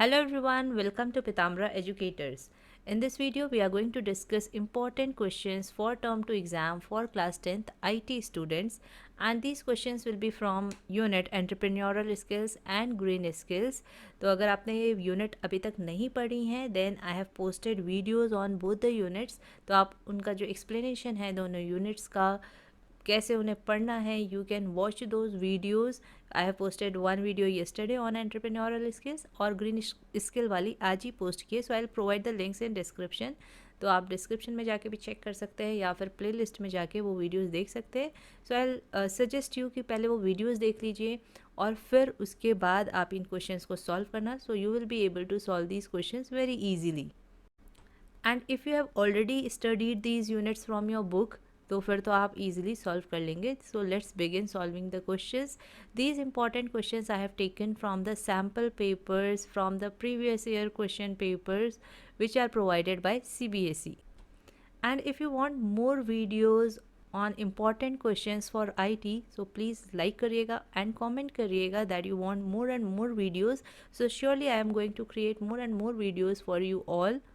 Hello everyone, welcome to Pitamra Educators. In this video, we are going to discuss important questions for term 2 exam for class 10th IT students, and these questions will be from unit entrepreneurial skills and green skills. तो अगर आपने ये unit अभी तक नहीं पढ़ी हैं then I have posted videos on both the units, तो आप उनका जो explanation है दोनों units का कैसे उन्हें पढ़ना है you can watch those videos. I have posted one video yesterday on entrepreneurial skills और ग्रीन स्किल वाली आज ही पोस्ट की है. So I will provide the links in description. तो आप डिस्क्रिप्शन में जाके भी चेक कर सकते हैं या फिर प्ले लिस्ट में जाके वो वीडियोज़ देख सकते हैं. सो आई सजेस्ट यू कि पहले वो वीडियोज़ देख लीजिए और फिर उसके बाद आप इन क्वेश्चंस को सॉल्व करना. So you will be able to solve these questions very easily. And if you have already studied these units from your book तो फिर तो आप इजीली सॉल्व कर लेंगे. So let's begin solving the questions. These important questions I have taken from the sample papers from the previous year question papers which are provided by CBSE. And if you want more videos on important questions for IT, so please like करिएगा and comment करिएगा that you want more and more videos. So surely I am going to create more and more videos for you all.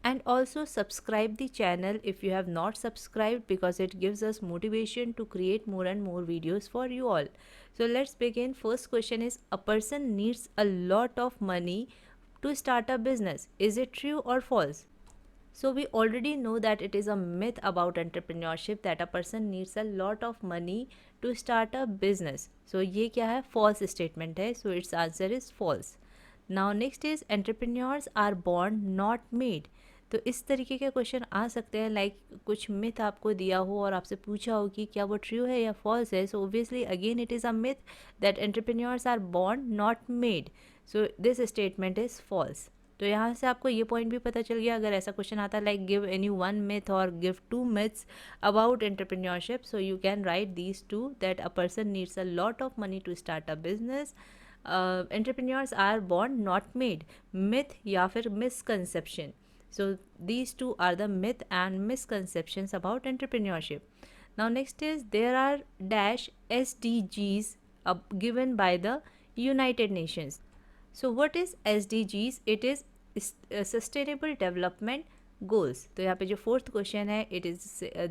And also subscribe the channel if you have not subscribed, because it gives us motivation to create more and more videos for you all. So let's begin. First question is, a person needs a lot of money to start a business. Is it true or false? So we already know that it is a myth about entrepreneurship that a person needs a lot of money to start a business. So ये क्या है? False statement है. So its answer is false. Now next is, entrepreneurs are born not made. तो इस तरीके के question आ सकते हैं, लाइक कुछ मिथ आपको दिया हो और आपसे पूछा हो कि क्या वो ट्रू है या फॉल्स है. So obviously again it is a myth that entrepreneurs are born not made. So this statement is false. तो यहाँ से आपको ये पॉइंट भी पता चल गया. अगर ऐसा क्वेश्चन आता है like give any one myth or give two myths about entrepreneurship, so you can write these two that a person needs a lot of money to start a business. Entrepreneurs are born not made, myth या फिर misconception. So these two are the myth and misconceptions about entrepreneurship. Now next is, there are dash SDGs given by the United Nations. So what is SDGs? It is Sustainable Development Goals. तो यहाँ पे जो fourth question है, it is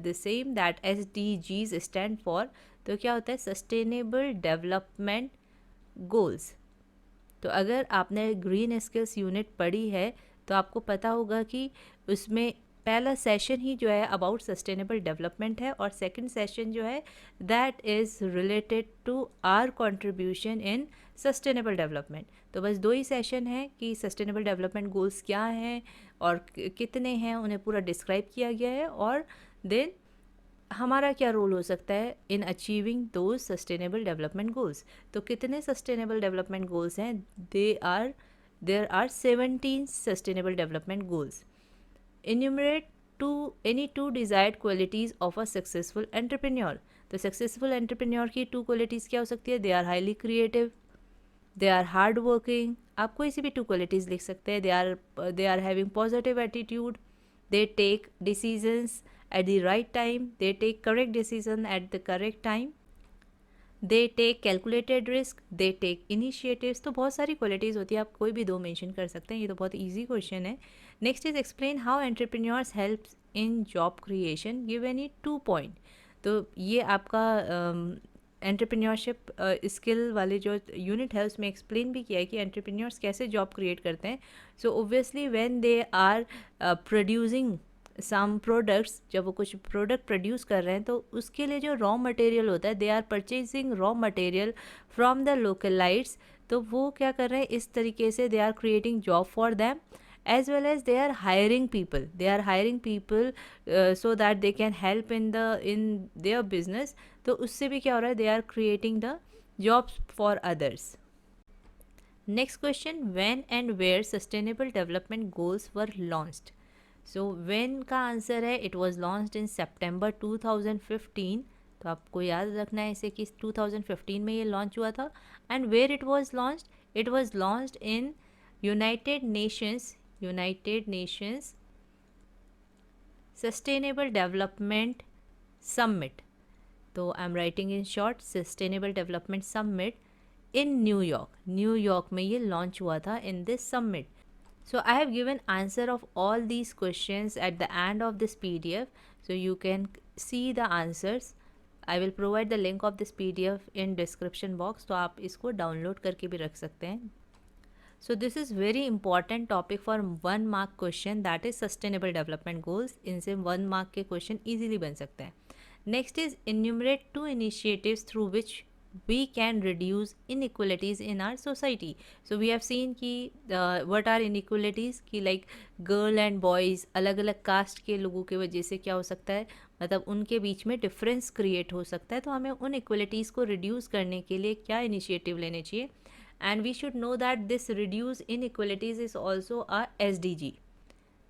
the same that SDGs stand for. तो क्या होता है? Sustainable Development Goals. तो अगर आपने ग्रीन स्किल्स यूनिट पढ़ी है तो आपको पता होगा कि उसमें पहला सेशन ही जो है अबाउट सस्टेनेबल डेवलपमेंट है और सेकंड सेशन जो है that is related to our contribution in sustainable development. तो बस दो ही सेशन है कि सस्टेनेबल डेवलपमेंट गोल्स क्या हैं और कितने हैं, उन्हें पूरा डिस्क्राइब किया गया है, और देन हमारा क्या रोल हो सकता है इन अचीविंग दो सस्टेनेबल डेवलपमेंट गोल्स. तो कितने सस्टेनेबल डेवलपमेंट गोल्स हैं? There are 17 sustainable development goals. Enumerate any two desired qualities of a successful entrepreneur. तो सक्सेसफुल एंटरप्रेन्योर की टू क्वालिटीज़ क्या हो सकती है? They are highly creative, they are hard working. आप कोई सी भी टू क्वालिटीज़ लिख सकते हैं. They are having positive attitude, they take decisions at the right time, they take correct decision at the correct time, they take calculated risk, they take initiatives. तो बहुत सारी क्वालिटीज़ होती है, आप कोई भी दो मेंशन कर सकते हैं. ये तो बहुत इजी क्वेश्चन है. Next is, explain how entrepreneurs help in job creation, give any 2 point. तो ये आपका एंटरप्रेन्योरशिप स्किल वाले जो यूनिट है उसमें एक्सप्लेन भी किया है कि एंटरप्रेन्योर्स कैसे जॉब क्रिएट करते हैं. So obviously when they are producing some products, जब वो कुछ प्रोडक्ट प्रोड्यूस कर रहे हैं तो उसके लिए जो रॉ मटेरियल होता है, they are purchasing raw material from the localites. तो वो क्या कर रहे हैं? इस तरीके से they are creating job for them, as well as they are hiring people. They are hiring people so that they can help in their business. तो उससे भी क्या हो रहा है? They are creating the jobs for others. Next question, when and where sustainable development goals were launched? So when का answer है, it was launched in September 2015. तो आपको याद रखना है इसे कि 2015 में ये लॉन्च हुआ था. And where it was launched? It was launched in United Nations Sustainable Development Summit. तो I am writing in short, Sustainable Development Summit in New York में ये लॉन्च हुआ था in this summit. So I have given answer of all these questions at the end of this PDF, so you can see the answers. I will provide the link of this PDF in description box, तो आप इसको download करके भी रख सकते हैं. So this is very important topic for 1 mark question, that is sustainable development goals. इनसे 1 mark के question easily बन सकते हैं. Next is enumerate 2 initiatives through which we can reduce inequalities in our society. So we have seen कि what are inequalities, कि like girl and boys, अलग अलग cast के लोगों के वजह से क्या हो सकता है, मतलब उनके बीच में डिफरेंस क्रिएट हो सकता है. तो हमें उन इक्वलिटीज़ को रिड्यूस करने के लिए क्या इनिशिएटिव लेने चाहिए. And we should know that this reduce inequalities is also a SDG.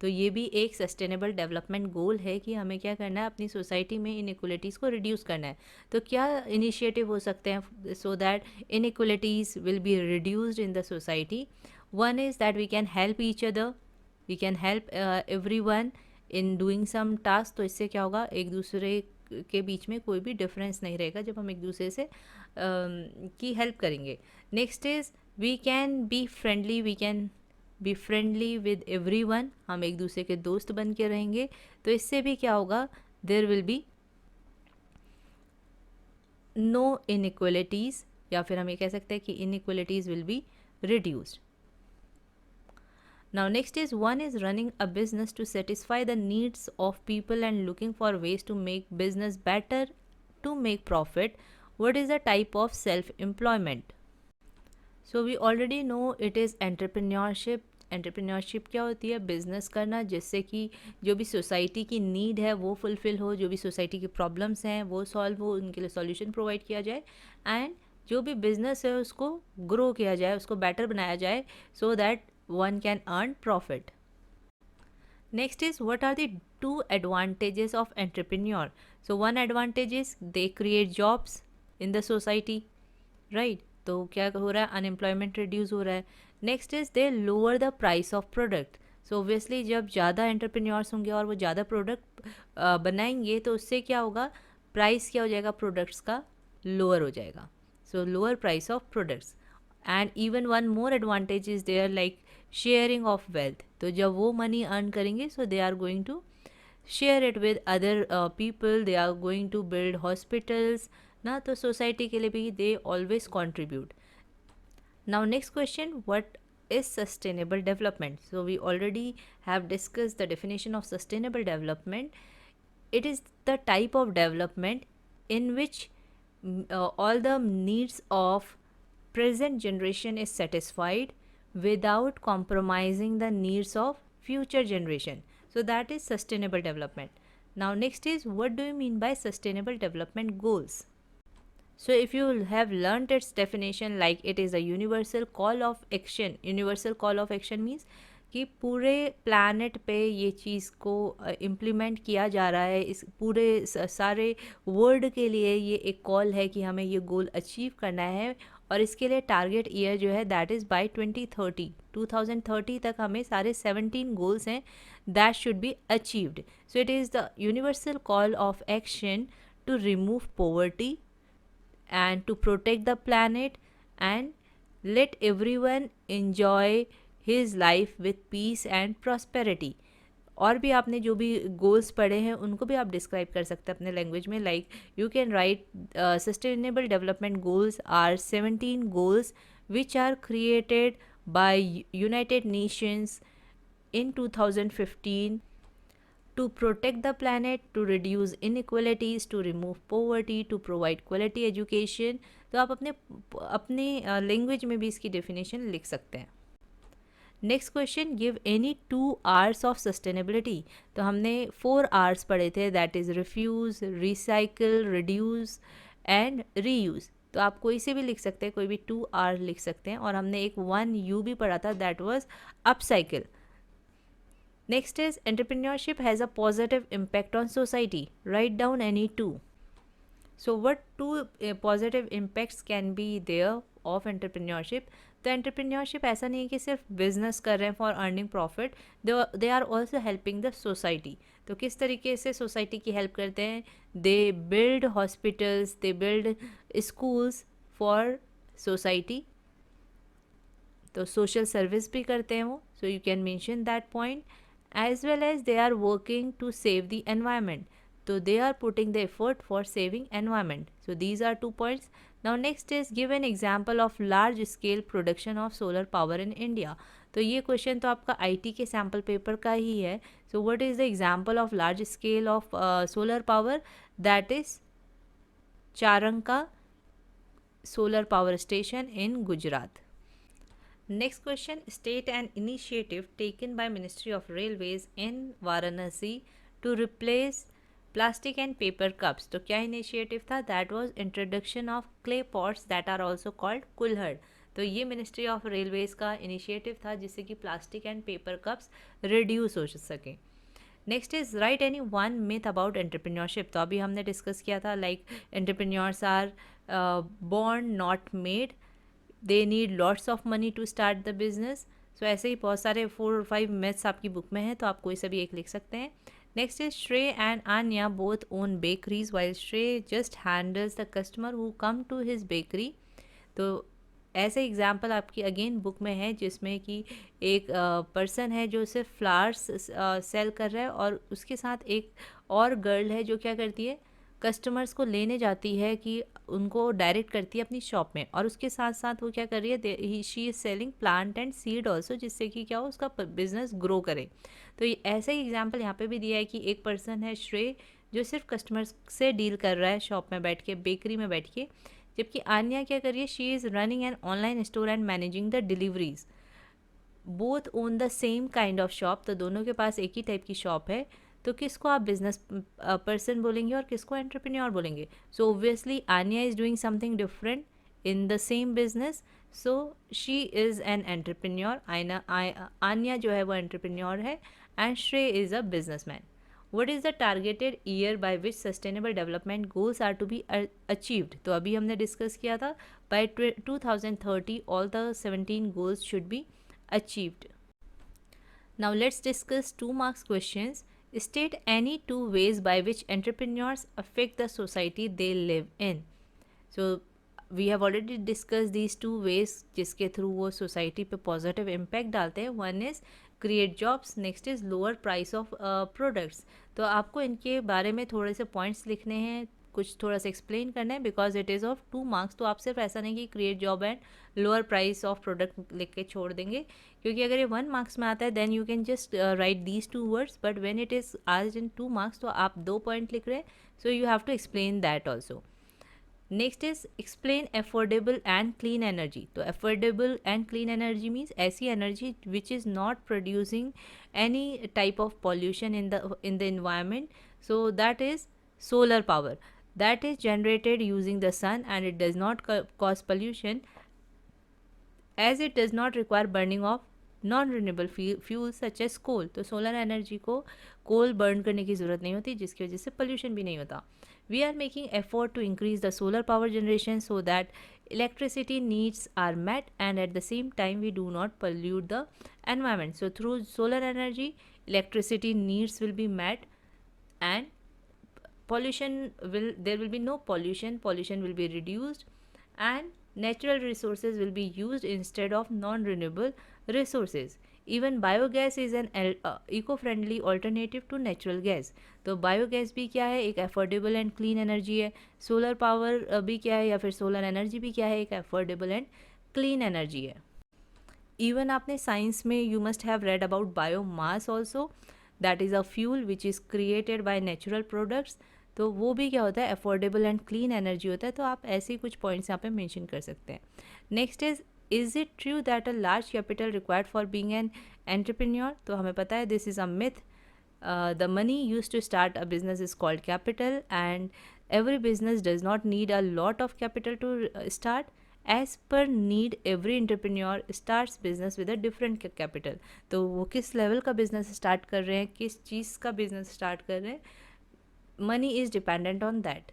तो ये भी एक सस्टेनेबल डेवलपमेंट गोल है कि हमें क्या करना है, अपनी सोसाइटी में इनइक्वलिटीज़ को रिड्यूस करना है. तो क्या इनिशिएटिव हो सकते हैं so that inequalities will be reduced in the society. One is that we can help each other, we can help everyone in doing some task. तो इससे क्या होगा, एक दूसरे के बीच में कोई भी डिफरेंस नहीं रहेगा जब हम एक दूसरे से की हेल्प करेंगे. Next is we can be friendly, we can be friendly with everyone. हम एक दूसरे के दोस्त बन के रहेंगे. तो इससे भी क्या होगा, there will be no inequalities, या फिर हम ये कह सकते हैं कि inequalities will be reduced. Now next is one is running a business to satisfy the needs of people and looking for ways to make business better to make profit. What is the type of self-employment? So we already know it is entrepreneurship. Entrepreneurship क्या होती है, business करना जिससे कि जो भी society की need है वो फुलफ़िल हो, जो भी सोसाइटी की प्रॉब्लम्स हैं वो सॉल्व हो, उनके लिए सॉल्यूशन प्रोवाइड किया जाए, एंड जो भी बिज़नेस है उसको ग्रो किया जाए, उसको बेटर बनाया जाए, so that one can earn profit. Next is what are the 2 advantages of entrepreneur. So one advantage is they create jobs in the society, right? तो क्या हो रहा है, अनएम्प्लॉयमेंट रिड्यूस हो रहा है. Next is they lower the price of product. So obviously जब ज़्यादा एंटरप्रेन्योर्स होंगे और वो ज़्यादा प्रोडक्ट बनाएंगे तो उससे क्या होगा, प्राइस क्या हो जाएगा, प्रोडक्ट्स का लोअर हो जाएगा. So lower price of products. And even one more advantage is there like sharing of wealth. तो जब वो मनी अर्न करेंगे so they are going to share it with other people, they are going to build hospitals ना. तो society के लिए भी they always contribute. Now next question, what is sustainable development. So we already have discussed the definition of sustainable development. It is the type of development in which all the needs of present generation is satisfied without compromising the needs of future generation. So that is sustainable development. Now next is, what do you mean by sustainable development goals? So if you have learnt its definition, like it is a universal call of action. Universal call of action means कि पूरे planet पे ये चीज़ को implement किया जा रहा है, इस पूरे सारे world के लिए ये एक call है कि हमें ये goal achieve करना है. और इसके लिए target year जो है that is by 2030 तक हमें सारे 17 goals हैं that should be achieved. So it is the universal call of action to remove poverty and to protect the planet and let everyone enjoy his life with peace and prosperity. और भी आपने जो भी goals पढ़े हैं उनको भी आप डिस्क्राइब कर सकते हैं अपने लैंग्वेज में. Like you can write sustainable development goals are 17 goals which are created by United Nations in 2015 to protect the planet, to reduce inequalities, to remove poverty, to provide quality education. तो आप अपने language में भी इसकी definition लिख सकते हैं. Next question, give any 2 R's of sustainability. तो हमने 4 R's पढ़े थे, that is refuse, recycle, reduce and reuse. तो आप कोई से भी लिख सकते हैं, कोई भी 2 R लिख सकते हैं. और हमने एक 1 U भी पढ़ा था, that was upcycle. Next is entrepreneurship has a positive impact on society. Write down any 2. So what 2 positive impacts can be there of entrepreneurship? तो entrepreneurship ऐसा नहीं है कि सिर्फ बिजनेस कर रहे हैं for earning profit, they are also helping the society. तो किस तरीके से सोसाइटी की हेल्प करते हैं? They build hospitals, they build schools for society, तो सोशल सर्विस भी करते हैं वो, so you can mention that point. As well as they are working to save the environment, so they are putting the effort for saving environment. So these are 2 points. Now next is give an example of large scale production of solar power in India. तो ये question तो आपका IT के sample paper का ही है. So what is the example of large scale of solar power? That is Charanka solar power station in Gujarat. Next question, state an initiative taken by Ministry of Railways in Varanasi to replace plastic and paper cups. तो क्या initiative था? That was introduction of clay pots that are also called kulhad. तो ये ministry of railways का initiative था जिससे कि plastic and paper cups reduce हो सकें. Next is write any one myth about entrepreneurship. तो अभी हमने डिस्कस किया था like entrepreneurs are born not made, they need lots of money to start the business. सो ऐसे ही बहुत सारे 4 or 5 myths आपकी बुक में हैं, तो आप कोई सा भी एक लिख सकते हैं. Next is Shrey and Aanya both own bakeries while Shrey just handles the customer who come to his bakery. तो ऐसे एग्जाम्पल आपकी अगेन बुक में है जिसमें कि एक पर्सन है जो सिर्फ फ्लावर्स सेल कर रहा है और उसके साथ एक और गर्ल है जो क्या करती है, कस्टमर्स को लेने जाती है कि उनको डायरेक्ट करती है अपनी शॉप में, और उसके साथ साथ वो क्या कर रही है, she is selling plant and seed also, जिससे कि क्या हो उसका बिजनेस ग्रो करे. तो ये ऐसा ही एग्जाम्पल यहाँ पे भी दिया है कि एक पर्सन है श्रेय जो सिर्फ कस्टमर्स से डील कर रहा है शॉप में बैठ के, बेकरी में बैठ के, जबकि आन्या क्या कर रही है, she is running an online store and managing the deliveries. Both own the same kind of shop, तो दोनों के पास एक ही टाइप की शॉप है. तो किसको आप बिजनेस पर्सन बोलेंगे और किसको एंटरप्रेन्योर बोलेंगे? So obviously Anya is doing something different in the same business, so she is an entrepreneur. Anya जो है वो एंटरप्रेन्योर है and Shrey is a businessman. What is the targeted year by which sustainable development goals are to be achieved? तो अभी हमने discuss किया था by 2030 all the 17 goals should be achieved. Now let's discuss 2 marks questions. State any 2 ways by which entrepreneurs affect the society they live in. So we have already discussed these 2 ways जिसके through वो society पे positive impact डालते हैं. One is create jobs, next is lower price of products. तो आपको इनके बारे में थोड़े से पॉइंट्स लिखने हैं, कुछ थोड़ा सा एक्सप्लेन करना है because it is of 2 marks. तो आप सिर्फ ऐसा नहीं कि create job and lower price of product लिख के छोड़ देंगे, क्योंकि अगर ये 1 मार्क्स में आता है then you can just write these 2 words, but when it is asked in 2 marks तो आप 2 पॉइंट लिख रहे हैं, so you have to explain that also. Next is explain affordable and clean energy. तो affordable and clean energy means ऐसी energy which is not producing any type of pollution in the environment. So that is solar power, that is generated using the sun and it does not cause pollution as it does not require burning of non-renewable fuels such as coal. तो solar energy को कोल burn करने की ज़रूरत नहीं होती जिसकी वजह से पोल्यूशन भी नहीं होता. We are making effort to increase the solar power generation so that electricity needs are met and at the same time we do not pollute the environment. So through solar energy electricity needs will be met and there will be no pollution will be reduced and natural resources will be used instead of non-renewable resources. Even biogas is an eco-friendly alternative to natural gas. तो biogas भी क्या है, एक affordable and clean energy है. Solar power भी क्या है या फिर सोलर एनर्जी भी क्या है, एक अफोर्डेबल एंड क्लीन एनर्जी है. इवन आपने साइंस में you must have read about biomass also, that is a fuel which is created by natural products. तो वो भी क्या होता है, अफोर्डेबल एंड क्लीन एनर्जी होता है. तो आप ऐसे ही कुछ पॉइंट्स यहाँ पे मेंशन कर सकते हैं. Next is it true that a large capital required for being an entrepreneur. तो हमें पता है this is a myth. The money used to start a business is called capital and every business does not need a lot of capital to start. As per need every entrepreneur starts business with a different capital. तो वो किस level का business start कर रहे हैं, किस चीज़ का business start कर रहे हैं, money is dependent on that.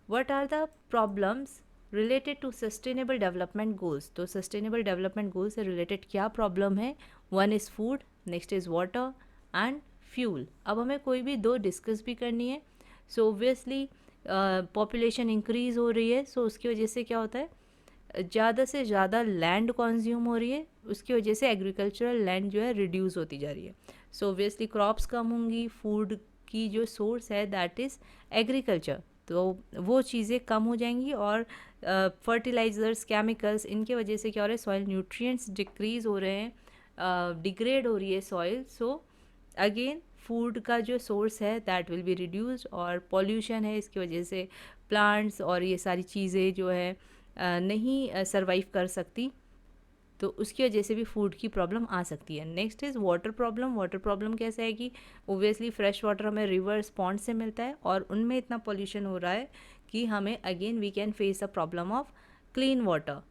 What are the problems related to sustainable development goals? तो sustainable development goals से related क्या प्रॉब्लम है? One is food, next is water and fuel. अब हमें कोई भी 2 डिस्कस भी करनी है. सो ऑब्वियसली पॉपुलेशन इंक्रीज़ हो रही है, सो उसकी वजह से क्या होता है, ज़्यादा से ज़्यादा लैंड कंज्यूम हो रही है, उसकी वजह से एग्रीकल्चरल लैंड जो है रिड्यूस होती जा रही है। सो ऑब्वियसली क्रॉप्स कम होंगी, फूड की जो सोर्स है दैट इज़ एग्रीकल्चर, तो वो चीज़ें कम हो जाएंगी और फर्टिलाइज़र्स, केमिकल्स, इनके वजह से क्या हो रहा है, सॉइल न्यूट्रिएंट्स डिक्रीज़ हो रहे हैं, डिग्रेड हो रही है सॉइल। सो अगेन फूड का जो सोर्स है दैट विल बी रिड्यूस्ड, और पॉल्यूशन है, इसकी वजह से प्लांट्स और ये सारी चीज़ें जो है नहीं सरवाइव कर सकती, तो उसकी वजह से भी फूड की प्रॉब्लम आ सकती है। Next is water problem. Water problem कैसे है कि ओबियसली फ्रेश वाटर हमें रिवर्स, पॉन्ड से मिलता है और उनमें इतना पॉल्यूशन हो रहा है कि हमें again we can face a problem of clean water.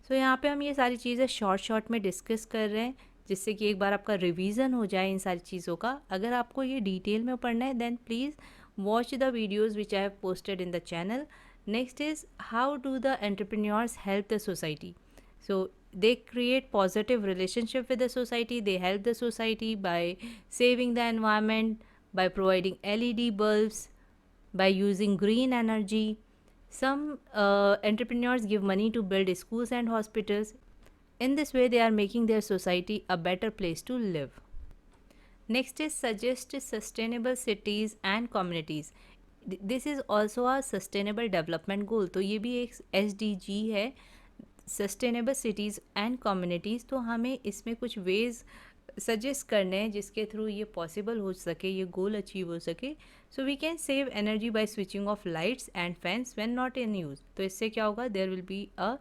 So यहाँ पे हम ये सारी चीज़ें शॉर्ट में डिस्कस कर रहे हैं, जिससे कि एक बार आपका रिवीजन हो जाए इन सारी चीज़ों का। अगर आपको ये डिटेल में पढ़ना है then please watch the videos which I have posted in the channel. Next is how do the entrepreneurs help the society. So they create positive relationship with the society, they help the society by saving the environment, by providing LED bulbs, by using green energy. Some entrepreneurs give money to build schools and hospitals. In this way they are making their society a better place to live. Next is suggest sustainable cities and communities. This is also a sustainable development goal. तो ये भी एक SDG है, sustainable cities and communities. तो हमें इसमें कुछ ways suggest करने हैं जिसके थ्रू ये पॉसिबल हो सके, ये गोल अचीव हो सके। So we can save energy by switching off lights and fans when not in use. तो इससे क्या होगा, there will be a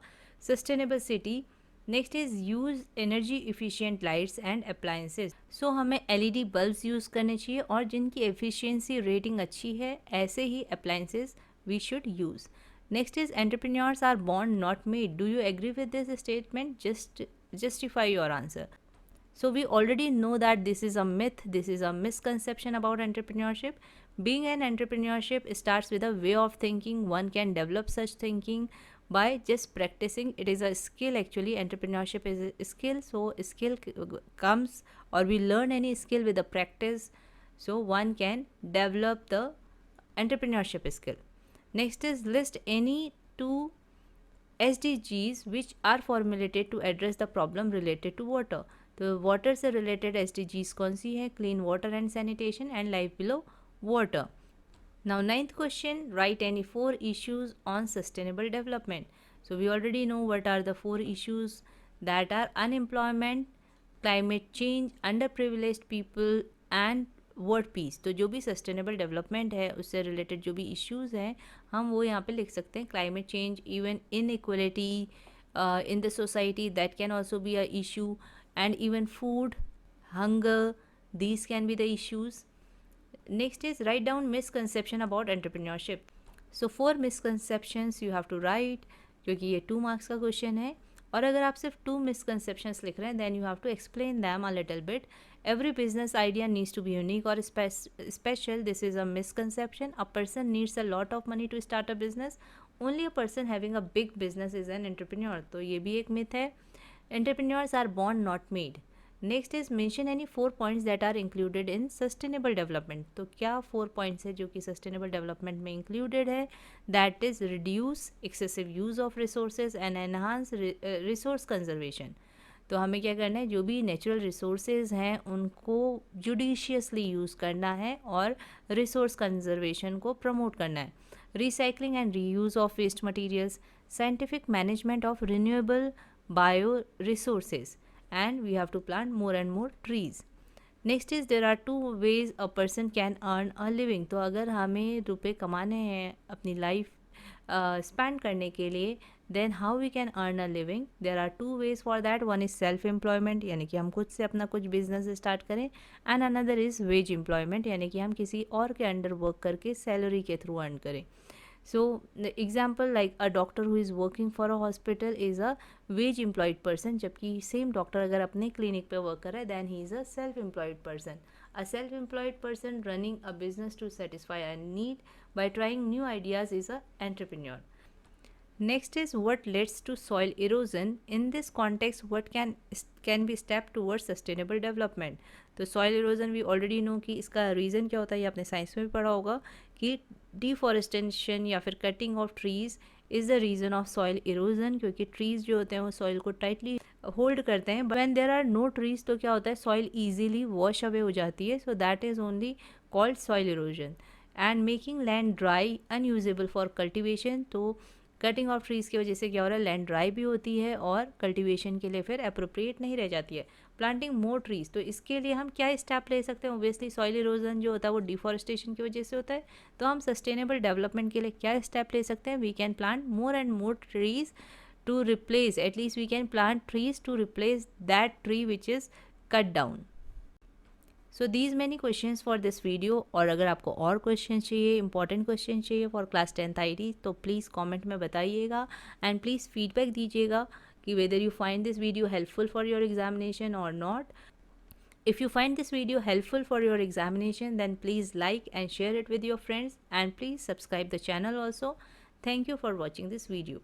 sustainable city. Next is use energy efficient lights and appliances. So हमें LED bulbs use करने चाहिए और जिनकी efficiency rating अच्छी है ऐसे ही appliances we should use. Next is entrepreneurs are born not made. Do you agree with this statement? Just justify your answer. So we already know that this is a myth, this is a misconception about entrepreneurship. Being an entrepreneurship starts with a way of thinking. One can develop such thinking by just practicing. It is a skill actually. Entrepreneurship is a skill. So skill comes, or we learn any skill with the practice. So one can develop the entrepreneurship skill. Next is list any two SDGs which are formulated to address the problem related to water. तो water से related SDGs कौन सी है? Clean water and sanitation and life below water. Now ninth question, write any 4 issues on sustainable development. So we already know what are the 4 issues, that are unemployment, climate change, underprivileged people and world peace. तो जो भी sustainable development है उससे related जो भी issues हैं हम वो यहाँ पे लिख सकते हैं. Climate change, even inequality in the society, that can also be a issue, and even food, hunger, these can be the issues. Next is write down misconception about entrepreneurship. So 4 misconceptions you have to write, क्योंकि ये 2 marks का question है. और अगर आप सिर्फ 2 misconceptions लिख रहे हैं then you have to explain them a little bit. Every business idea needs to be unique or special. This is a misconception. A person needs a lot of money to start a business. Only a person having a big business is an entrepreneur. तो ये भी एक myth है. Entrepreneurs are born not made. Next is mention any 4 points that are included in sustainable development. तो क्या 4 points है जो कि सस्टेनेबल डेवलपमेंट में इंक्लूडेड है? That is reduce excessive use of resources and enhance resource conservation. तो हमें क्या करना है, जो भी नेचुरल रिसोर्सेज हैं उनको जुडिशियसली यूज़ करना है और रिसोर्स कंजर्वेशन को प्रमोट करना है. Recycling and reuse of waste materials, scientific management of renewable bio resources, and we have to plant more and more trees. Next is there are 2 ways a person can earn a living. तो अगर हमें रुपए कमाने हैं अपनी life spend करने के लिए, then how we can earn a living. There are 2 ways for that. One is self employment, यानी कि हम खुद से अपना कुछ बिजनेस स्टार्ट करें, and another is wage employment, यानी कि हम किसी और के अंडर वर्क करके सैलरी के थ्रू अर्न करें. So the example, like a doctor who is working for a hospital is a wage employed person, जबकि सेम डॉक्टर अगर अपने क्लिनिक पे वर्क कर रहा है then he is a self employed person. A self employed person running a business to satisfy a need by trying new ideas is a entrepreneur. Next is what leads to soil erosion. In this context, what can be step towards sustainable development. तो soil erosion we already know कि इसका reason क्या होता है, ये आपने science में भी पढ़ा होगा कि डिफॉरेस्टेशन या फिर cutting of trees is the reason of soil erosion, क्योंकि ट्रीज़ जो होते हैं वो सॉइल को टाइटली होल्ड करते हैं. When there are no trees तो क्या होता है, सॉइल ईजिली वॉश अवे हो जाती है. So that is only called soil erosion. And making land dry unusable for cultivation. तो कटिंग ऑफ ट्रीज़ की वजह से क्या हो रहा है, लैंड ड्राई भी होती है और कल्टीवेशन के लिए फिर अप्रोप्रिएट नहीं रह जाती है. प्लांटिंग मोर ट्रीज़, तो इसके लिए हम क्या स्टेप ले सकते हैं. ओबियसली सॉइल इरोजन जो होता है वो डिफॉरेस्टेशन की वजह से होता है. तो हम सस्टेनेबल डेवलपमेंट के लिए क्या स्टेप ले सकते हैं. We can plant more and more trees to replace, at least we can plant trees to replace that tree which is cut down. So these many questions for this video. और अगर आपको और questions चाहिए, important questions चाहिए for class 10th IT, तो please comment में बताइएगा and please feedback दीजिएगा कि whether you find this video helpful for your examination or not. If you find this video helpful for your examination, then please like and share it with your friends, and please subscribe the channel also. Thank you for watching this video.